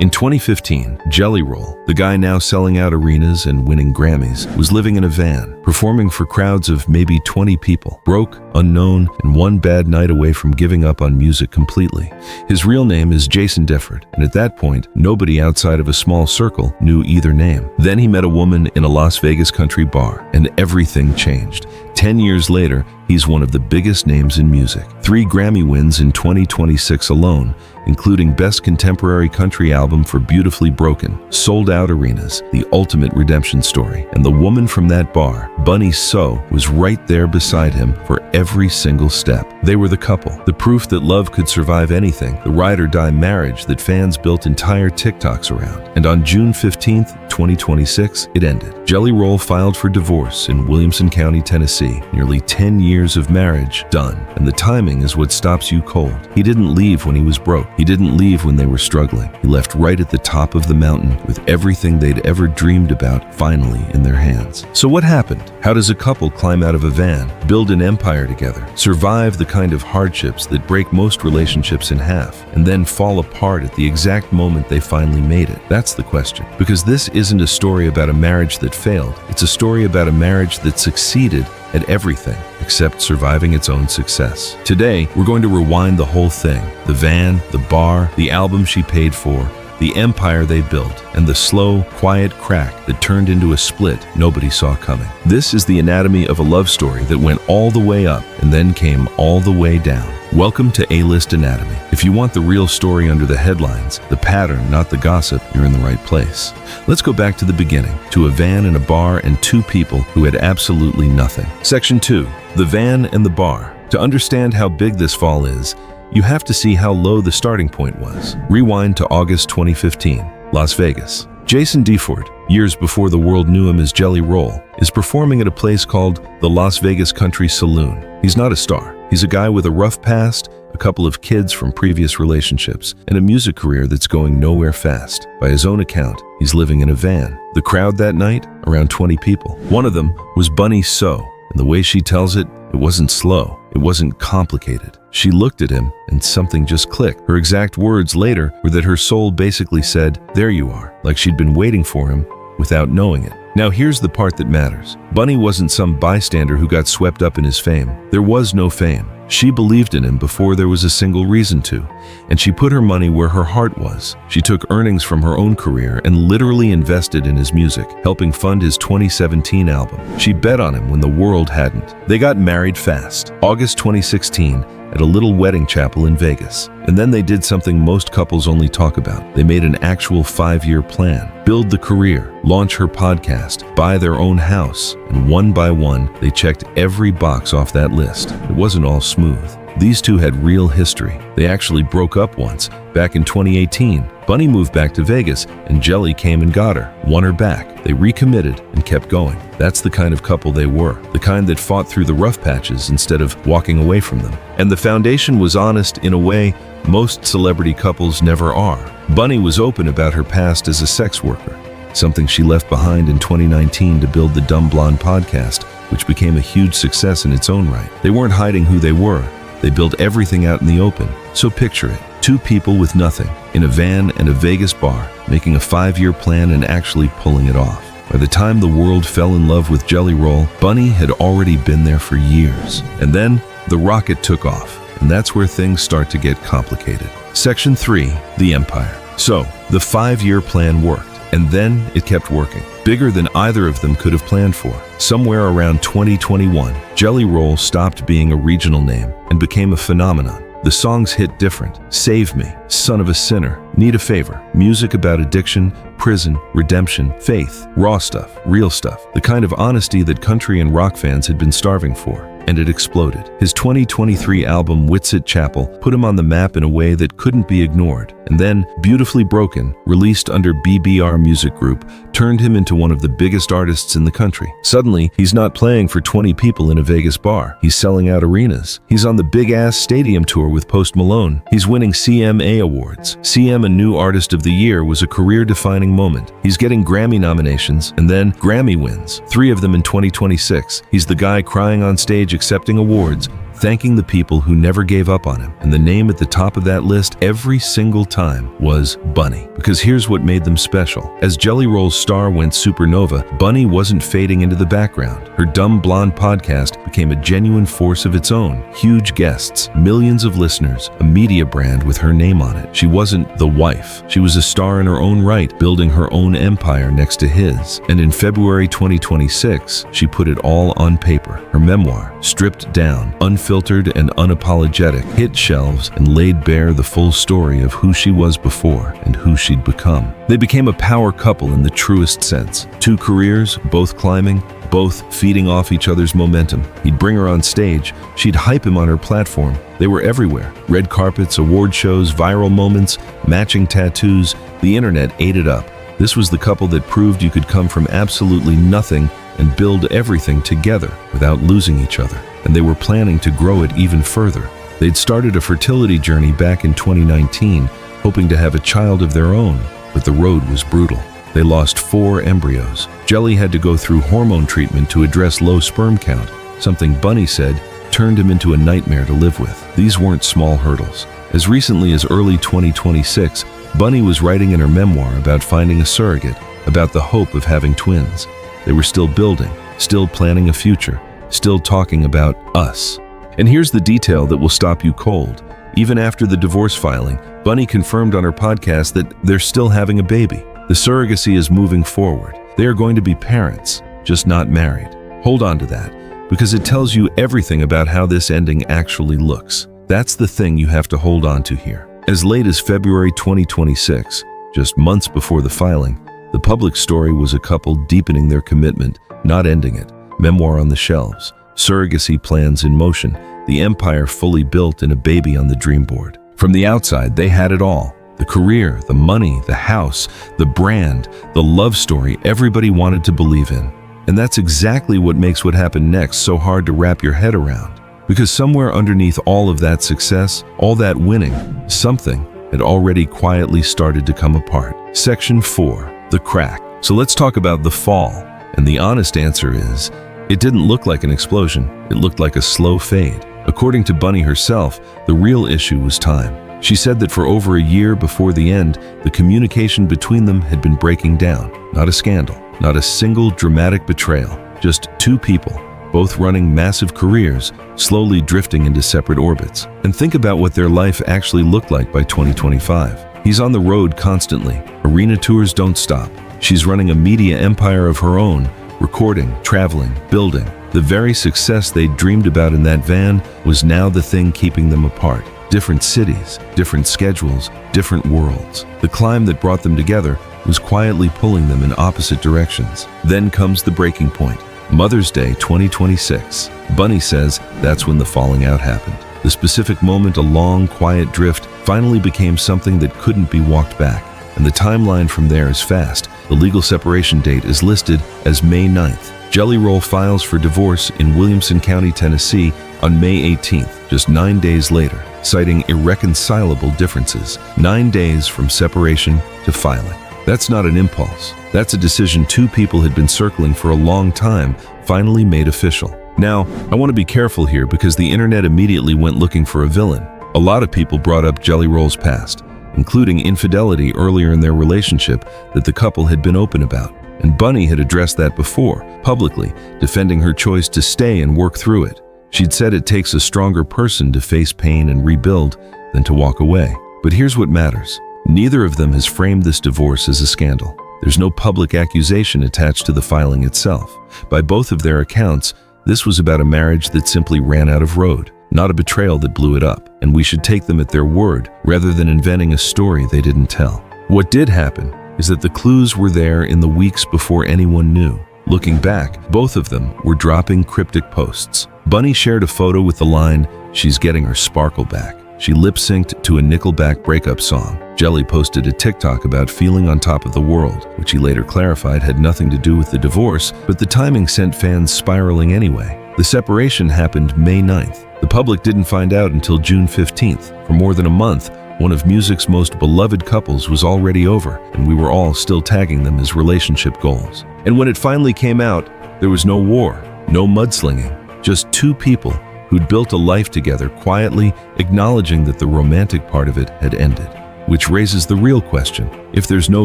In 2015, Jelly Roll, the guy now selling out arenas and winning Grammys, was living in a van, performing for crowds of maybe 20 people, broke, unknown, and one bad night away from giving up on music completely. His real name is Jason Difford, and at that point, nobody outside of a small circle knew either name. Then he met a woman in a Las Vegas country bar, and everything changed. 10 years later, he's one of the biggest names in music. 3 Grammy wins in 2026 alone, including Best Contemporary Country Album for Beautifully Broken, Sold Out Arenas, The Ultimate Redemption Story. And the woman from that bar, Bunnie Xo, was right there beside him for every single step. They were the couple, the proof that love could survive anything, the ride or die marriage that fans built entire TikToks around. And on June 15th, 2026, it ended. Jelly Roll filed for divorce in Williamson County, Tennessee. Nearly 10 years of marriage done. And the timing is what stops you cold. He didn't leave when he was broke. He didn't leave when they were struggling. He left right at the top of the mountain with everything they'd ever dreamed about finally in their hands. So what happened? How does a couple climb out of a van, build an empire together, survive the kind of hardships that break most relationships in half, and then fall apart at the exact moment they finally made it? That's the question. Because this isn't a story about a marriage that failed. It's a story about a marriage that succeeded at everything except surviving its own success. Today, we're going to rewind the whole thing. The van, the bar, the album she paid for, the empire they built, and the slow, quiet crack that turned into a split nobody saw coming. This is the anatomy of a love story that went all the way up and then came all the way down. Welcome to A-List Anatomy. If you want the real story under the headlines, the pattern, not the gossip, you're in the right place. Let's go back to the beginning, to a van and a bar and 2 people who had absolutely nothing. Section 2, the van and the bar. To understand how big this fall is, you have to see how low the starting point was. Rewind to August 2015, Las Vegas. Jason Difford, years before the world knew him as Jelly Roll, is performing at a place called the Las Vegas Country Saloon. He's not a star. He's a guy with a rough past, a couple of kids from previous relationships, and a music career that's going nowhere fast. By his own account, he's living in a van. The crowd that night, around 20 people. One of them was Bunnie Xo, and the way she tells it, it wasn't slow. It wasn't complicated. She looked at him and something just clicked. Her exact words later were that her soul basically said, "There you are," like she'd been waiting for him without knowing it. Now here's the part that matters. Bunnie wasn't some bystander who got swept up in his fame. There was no fame. She believed in him before there was a single reason to, and she put her money where her heart was. She took earnings from her own career and literally invested in his music, helping fund his 2017 album. She bet on him when the world hadn't. They got married fast, August 2016, at a little wedding chapel in Vegas. And then they did something most couples only talk about. They made an actual 5-year plan. Build the career, launch her podcast, buy their own house, and one by one, they checked every box off that list. It wasn't all smooth. These two had real history. They actually broke up once, back in 2018. Bunnie moved back to Vegas, and Jelly came and got her, won her back. They recommitted and kept going. That's the kind of couple they were, the kind that fought through the rough patches instead of walking away from them. And the foundation was honest in a way most celebrity couples never are. Bunnie was open about her past as a sex worker, something she left behind in 2019 to build the Dumb Blonde podcast, which became a huge success in its own right. They weren't hiding who they were. They built everything out in the open. So picture it, 2 people with nothing, in a van and a Vegas bar, making a 5-year plan and actually pulling it off. By the time the world fell in love with Jelly Roll, Bunnie had already been there for years. And then the rocket took off, and that's where things start to get complicated. Section 3, the empire. So, the 5-year plan worked. And then it kept working, bigger than either of them could have planned for. Somewhere around 2021, Jelly Roll stopped being a regional name and became a phenomenon. The songs hit different. Save Me, Son of a Sinner, Need a Favor, music about addiction, prison, redemption, faith, raw stuff, real stuff, the kind of honesty that country and rock fans had been starving for. And it exploded. His 2023 album Whitsitt Chapel put him on the map in a way that couldn't be ignored. And then Beautifully Broken, released under BBR Music Group, turned him into one of the biggest artists in the country. Suddenly, he's not playing for 20 people in a Vegas bar. He's selling out arenas. He's on the big-ass stadium tour with Post Malone. He's winning CMA awards. CM a New Artist of the Year was a career-defining moment. He's getting Grammy nominations and then Grammy wins, 3 of them in 2026. He's the guy crying on stage accepting awards, thanking the people who never gave up on him. And the name at the top of that list every single time was Bunnie. Because here's what made them special. As Jelly Roll's star went supernova, Bunnie wasn't fading into the background. Her Dumb Blonde podcast became a genuine force of its own. Huge guests, millions of listeners, a media brand with her name on it. She wasn't the wife. She was a star in her own right, building her own empire next to his. And in February 2026, she put it all on paper. Her memoir, stripped down, unfiltered and unapologetic, hit shelves and laid bare the full story of who she was before and who she'd become. They became a power couple in the truest sense. 2 careers, both climbing, both feeding off each other's momentum. He'd bring her on stage, she'd hype him on her platform. They were everywhere. Red carpets, award shows, viral moments, matching tattoos. The internet ate it up. This was the couple that proved you could come from absolutely nothing and build everything together without losing each other. And they were planning to grow it even further. They'd started a fertility journey back in 2019, hoping to have a child of their own, but the road was brutal. They lost 4 embryos. Jelly had to go through hormone treatment to address low sperm count, something Bunnie said turned him into a nightmare to live with. These weren't small hurdles. As recently as early 2026, Bunnie was writing in her memoir about finding a surrogate, about the hope of having twins. They were still building, still planning a future, still talking about us. And here's the detail that will stop you cold. Even after the divorce filing, Bunnie confirmed on her podcast that they're still having a baby. The surrogacy is moving forward. They are going to be parents, just not married. Hold on to that, because it tells you everything about how this ending actually looks. That's the thing you have to hold on to here. As late as February 2026, just months before the filing, the public story was a couple deepening their commitment, not ending it. Memoir on the shelves, surrogacy plans in motion, the empire fully built and a baby on the dream board. From the outside, they had it all. The career, the money, the house, the brand, the love story everybody wanted to believe in. And that's exactly what makes what happened next so hard to wrap your head around. Because somewhere underneath all of that success, all that winning, something had already quietly started to come apart. Section 4, the crack. So let's talk about the fall. And the honest answer is, it didn't look like an explosion. It looked like a slow fade. According to Bunnie herself, the real issue was time. She said that for over a year before the end, the communication between them had been breaking down. Not a scandal, not a single dramatic betrayal, just 2 people, both running massive careers, slowly drifting into separate orbits. And think about what their life actually looked like by 2025. He's on the road constantly. Arena tours don't stop. She's running a media empire of her own, recording, traveling, building. The very success they'd dreamed about in that van was now the thing keeping them apart. Different cities, different schedules, different worlds. The climb that brought them together was quietly pulling them in opposite directions. Then comes the breaking point. Mother's Day 2026. Bunnie says that's when the falling out happened. The specific moment, a long, quiet drift, finally became something that couldn't be walked back. And the timeline from there is fast. The legal separation date is listed as May 9th. Jelly Roll files for divorce in Williamson County, Tennessee on May 18th, just 9 days later, citing irreconcilable differences. 9 days from separation to filing. That's not an impulse. That's a decision 2 people had been circling for a long time, finally made official. Now, I want to be careful here because the internet immediately went looking for a villain. A lot of people brought up Jelly Roll's past, including infidelity earlier in their relationship that the couple had been open about. And Bunnie had addressed that before, publicly, defending her choice to stay and work through it. She'd said it takes a stronger person to face pain and rebuild than to walk away. But here's what matters. Neither of them has framed this divorce as a scandal. There's no public accusation attached to the filing itself. By both of their accounts, this was about a marriage that simply ran out of road, not a betrayal that blew it up. And we should take them at their word rather than inventing a story they didn't tell. What did happen is that the clues were there in the weeks before anyone knew. Looking back, both of them were dropping cryptic posts. Bunnie shared a photo with the line, "She's getting her sparkle back." She lip-synced to a Nickelback Breakup song. Jelly posted a TikTok about feeling on top of the world, which he later clarified had nothing to do with the divorce, but the timing sent fans spiraling anyway. The separation happened May 9th. The public didn't find out until June 15th. For more than a month, one of music's most beloved couples was already over, and we were all still tagging them as relationship goals. And when it finally came out, there was no war, no mudslinging, just 2 people who'd built a life together quietly, acknowledging that the romantic part of it had ended. Which raises the real question. If there's no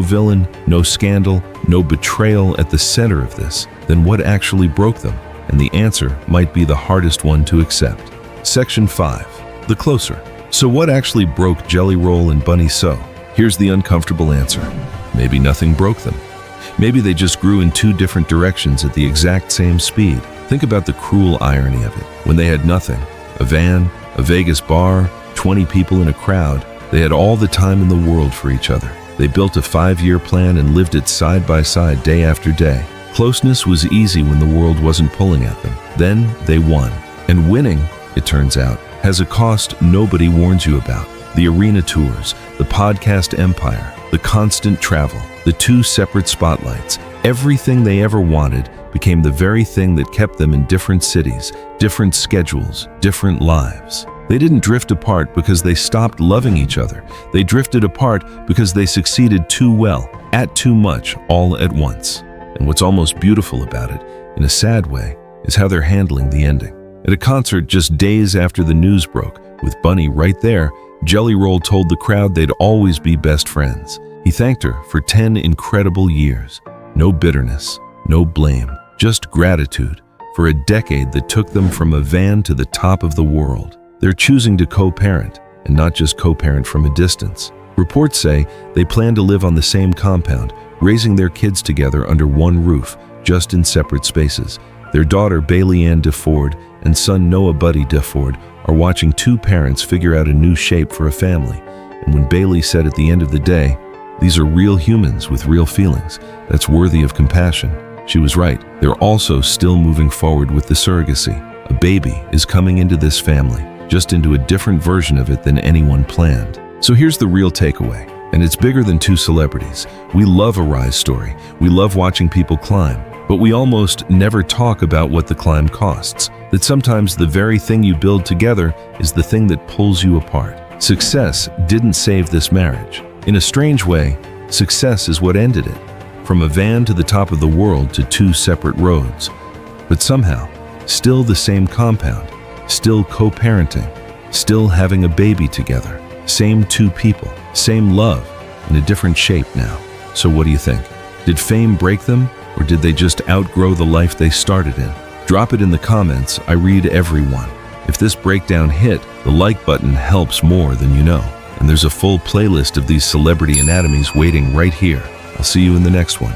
villain, no scandal, no betrayal at the center of this, then what actually broke them? And the answer might be the hardest one to accept. Section 5. The Closer. So what actually broke Jelly Roll and Bunnie Xo? Here's the uncomfortable answer. Maybe nothing broke them. Maybe they just grew in two different directions at the exact same speed. Think about the cruel irony of it. When they had nothing, a van, a Vegas bar, 20 people in a crowd, they had all the time in the world for each other. They built a 5-year plan and lived it side by side day after day. Closeness was easy when the world wasn't pulling at them. Then they won. And winning, it turns out, has a cost nobody warns you about. The arena tours, the podcast empire, the constant travel, the 2 separate spotlights. Everything they ever wanted became the very thing that kept them in different cities, different schedules, different lives. They didn't drift apart because they stopped loving each other. They drifted apart because they succeeded too well, at too much, all at once. And what's almost beautiful about it, in a sad way, is how they're handling the ending. At a concert just days after the news broke, with Bunnie right there, Jelly Roll told the crowd they'd always be best friends. He thanked her for 10 incredible years. No bitterness, no blame, just gratitude for a decade that took them from a van to the top of the world. They're choosing to co-parent, and not just co-parent from a distance. Reports say they plan to live on the same compound, raising their kids together under one roof, just in separate spaces. Their daughter Bailey Ann DeFord and son Noah Buddy DeFord are watching 2 parents figure out a new shape for a family. And when Bailey said at the end of the day, "These are real humans with real feelings, that's worthy of compassion," she was right. They're also still moving forward with the surrogacy. A baby is coming into this family, just into a different version of it than anyone planned. So here's the real takeaway, and it's bigger than 2 celebrities. We love a rise story. We love watching people climb, but we almost never talk about what the climb costs. That sometimes the very thing you build together is the thing that pulls you apart. Success didn't save this marriage. In a strange way, success is what ended it. From a van to the top of the world to 2 separate roads. But somehow, still the same compound, still co-parenting, still having a baby together. Same 2 people, same love, in a different shape now. So what do you think? Did fame break them, or did they just outgrow the life they started in? Drop it in the comments. I read every one. If this breakdown hit, the like button helps more than you know. And there's a full playlist of these celebrity anatomies waiting right here. I'll see you in the next one.